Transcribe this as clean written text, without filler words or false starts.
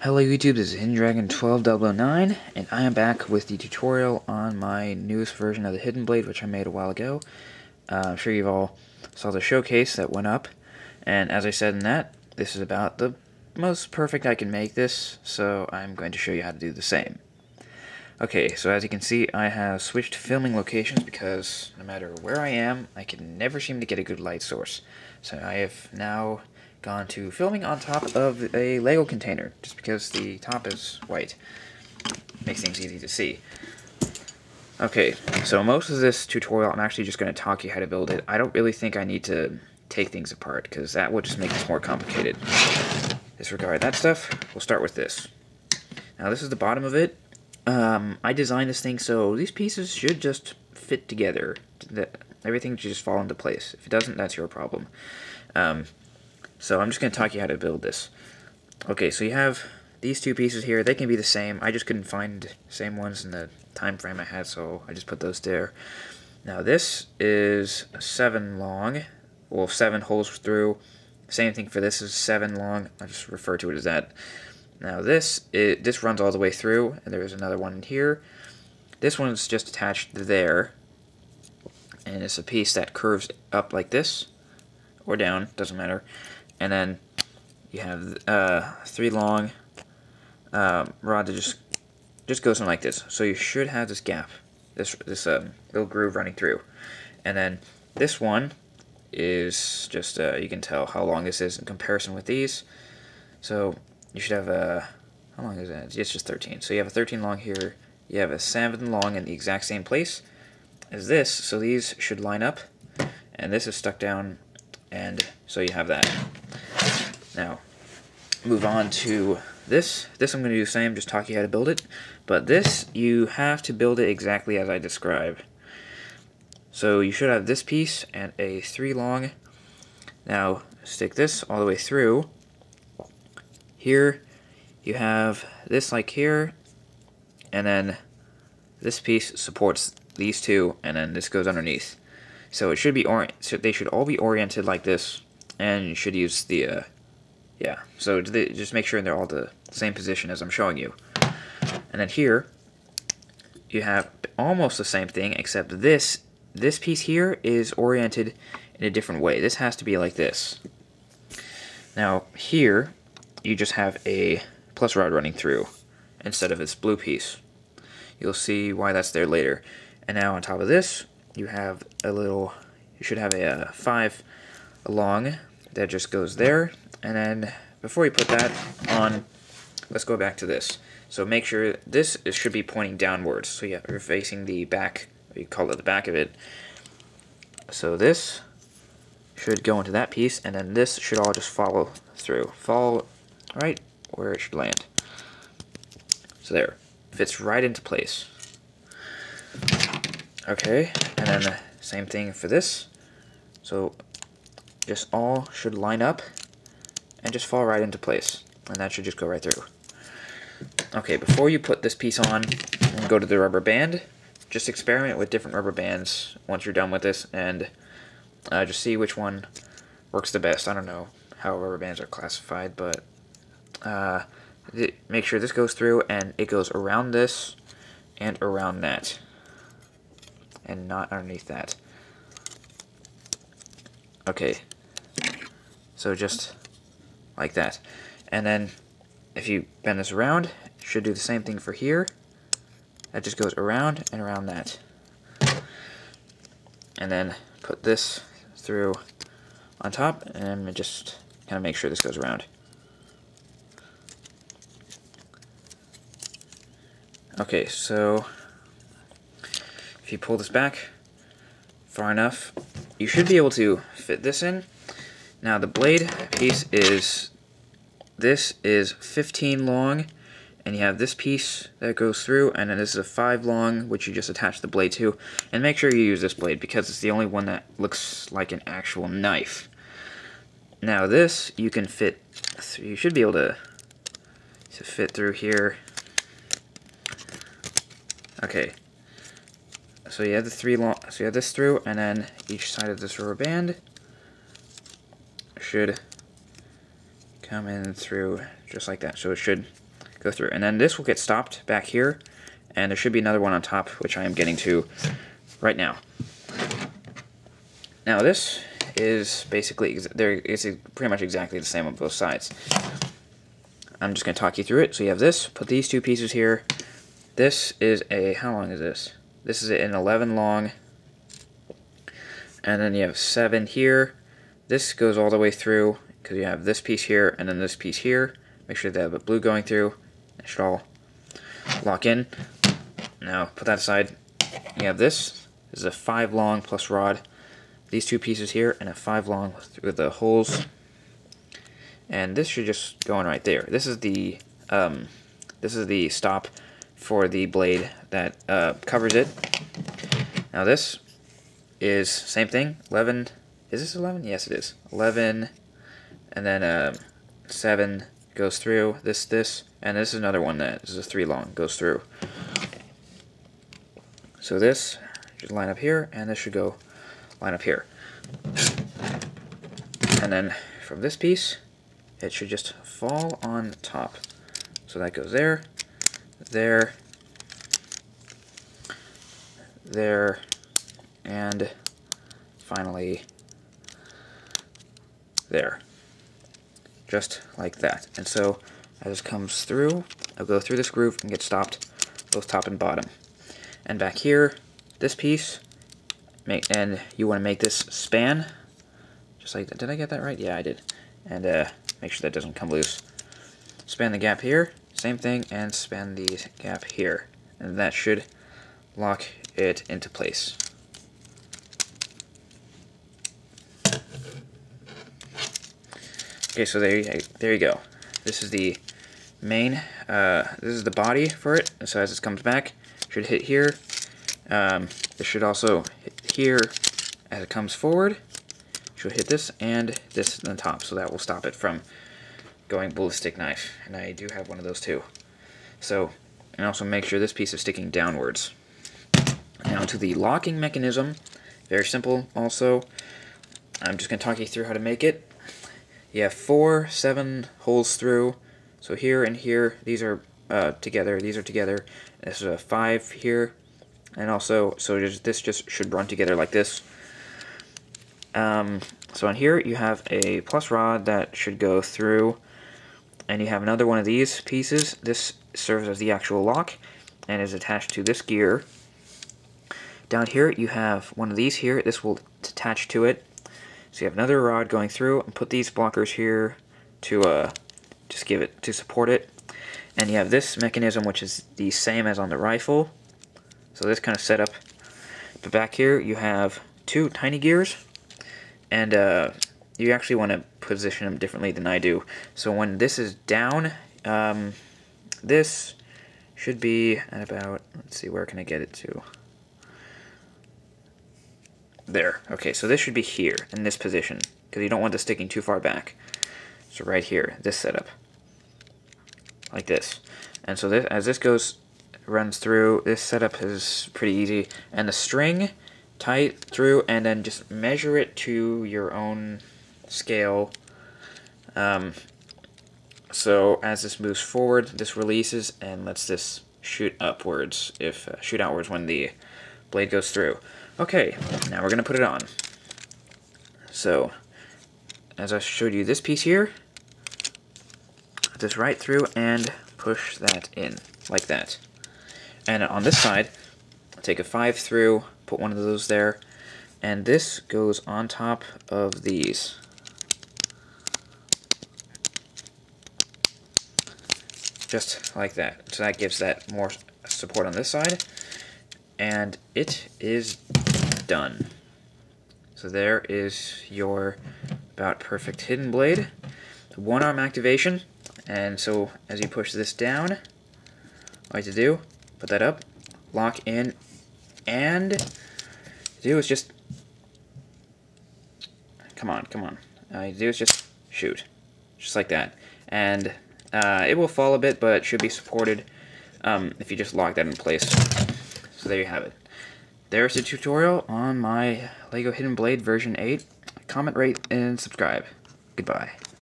Hello YouTube, this is HiddenDragon12009, and I am back with the tutorial on my newest version of the Hidden Blade, which I made a while ago. I'm sure you've all saw the showcase that went up, and as I said in that, this is about the most perfect I can make this, so I'm going to show you how to do the same. Okay, so as you can see, I have switched filming locations because no matter where I am, I can never seem to get a good light source. So I have now gone to filming on top of a Lego container, just because the top is white. Makes things easy to see. Okay, so most of this tutorial, I'm actually just going to talk you how to build it. I don't really think I need to take things apart, because that would just make this more complicated. Disregard that stuff. We'll start with this. Now this is the bottom of it. I designed this thing so these pieces should just fit together. Everything should just fall into place. If it doesn't, that's your problem. So I'm just going to talk you how to build this. Okay, so you have these two pieces here. They can be the same. I just couldn't find the same ones in the time frame I had, so I just put those there. Now this is 7 long. Well, 7 holes through. Same thing for this is 7 long. I just refer to it as that. Now this runs all the way through, and there's another one in here. This one's just attached there, and it's a piece that curves up like this, or down, doesn't matter. And then you have 3 long rod that just goes in like this. So you should have this gap, this little groove running through. And then this one is just you can tell how long this is in comparison with these. So you should have how long is that? It's just 13. So you have a 13 long here. You have a 7 long in the exact same place as this. So these should line up, and this is stuck down, and so you have that. Now, move on to this. This I'm going to do the same, just talk you how to build it. But this, you have to build it exactly as I described. So you should have this piece and a 3 long. Now, stick this all the way through. Here, you have this like here, and then this piece supports these two, and then this goes underneath. So it should be they should all be oriented like this, and you should use the yeah. So just make sure they're all the same position as I'm showing you. And then here, you have almost the same thing, except this piece here is oriented in a different way. This has to be like this. Now here, you just have a plus rod running through instead of this blue piece. You'll see why that's there later. And now on top of this, you have you should have a 5 long that just goes there. And then before you put that on, let's go back to this. So make sure this should be pointing downwards. So yeah, you're facing the back, you call it the back of it. So this should go into that piece, and then this should all just follow through. Fall right where it should land. So there, fits right into place. Okay, and then the same thing for this. So just all should line up and just fall right into place, and that should just go right through. Okay, before you put this piece on and go to the rubber band, just experiment with different rubber bands once you're done with this, and just see which one works the best. I don't know how rubber bands are classified, but make sure this goes through and it goes around this and around that, and not underneath that. Okay, so just like that. And then if you bend this around, it should do the same thing for here. That just goes around and around that. And then put this through on top, and just kind of make sure this goes around. Okay, so if you pull this back far enough, you should be able to fit this in. Now the blade piece is 15 long, and you have this piece that goes through, and then this is a 5 long, which you just attach the blade to. And make sure you use this blade because it's the only one that looks like an actual knife. Now this you can fit, you should be able to fit through here. Okay, so you have the 3 long, so you have this through, and then each side of this rubber band should come in through just like that. So it should go through. And then this will get stopped back here, and there should be another one on top, which I am getting to right now. Now this is basically, it's pretty much exactly the same on both sides. I'm just going to talk you through it. So you have this, put these two pieces here. This is a, how long is this? This is an 11 long, and then you have 7 here. This goes all the way through, because you have this piece here, and then this piece here. Make sure they have a blue going through. It should all lock in. Now, put that aside. You have this. This is a 5 long plus rod. These two pieces here, and a 5 long with the holes. And this should just go in right there. This is the stop for the blade that covers it. Now this is same thing. 11. Is this 11? Yes, it is. 11, and then 7 goes through. This, and this is another one that is a 3 long goes through. So this should line up here, and this should go line up here. And then from this piece, it should just fall on top. So that goes there, there, there, and finally there. Just like that. And so as it comes through, I'll go through this groove and get stopped both top and bottom. And back here, this piece, and you want to make this span, just like that. Did I get that right? Yeah, I did. And make sure that doesn't come loose. Span the gap here, same thing, and span the gap here. And that should lock it into place. Okay, so there you go. This is the main, this is the body for it. And so as it comes back, it should hit here. This should also hit here as it comes forward. Should hit this and this on the top, so that will stop it from going ballistic knife. And I do have one of those too. So, and also make sure this piece is sticking downwards. Now to the locking mechanism, very simple also. I'm just going to talk you through how to make it. You have 4 7 holes through, so here and here, these are together, these are together. This is a 5 here, and also, so this just should run together like this. So on here you have a plus rod that should go through, and you have another one of these pieces. This serves as the actual lock and is attached to this gear. Down here you have one of these here. This will attach to it. So you have another rod going through, and put these blockers here to just give it to support it. And you have this mechanism, which is the same as on the rifle. So this kind of setup. But back here you have 2 tiny gears. And you actually want to position them differently than I do. So when this is down, this should be at about, let's see, where can I get it to? There. Okay, so this should be here, in this position, because you don't want this sticking too far back. So right here, this setup. Like this. And so this, as this runs through, this setup is pretty easy. And the string, tie it through, and then just measure it to your own scale. So as this moves forward, this releases and lets this shoot upwards, shoot outwards when the blade goes through. Okay, now we're going to put it on. So, as I showed you this piece here, put this right through and push that in, like that. And on this side, take a 5 through, put one of those there, and this goes on top of these. Just like that. So that gives that more support on this side, and it is done. So there is your about perfect hidden blade. 1-arm activation, and so as you push this down, all you have to do, put that up, lock in, and do is just, come on, all you do is just shoot, just like that, and it will fall a bit, but it should be supported if you just lock that in place. So there you have it. There's the tutorial on my LEGO Hidden Blade version 8. Comment, rate, and subscribe. Goodbye.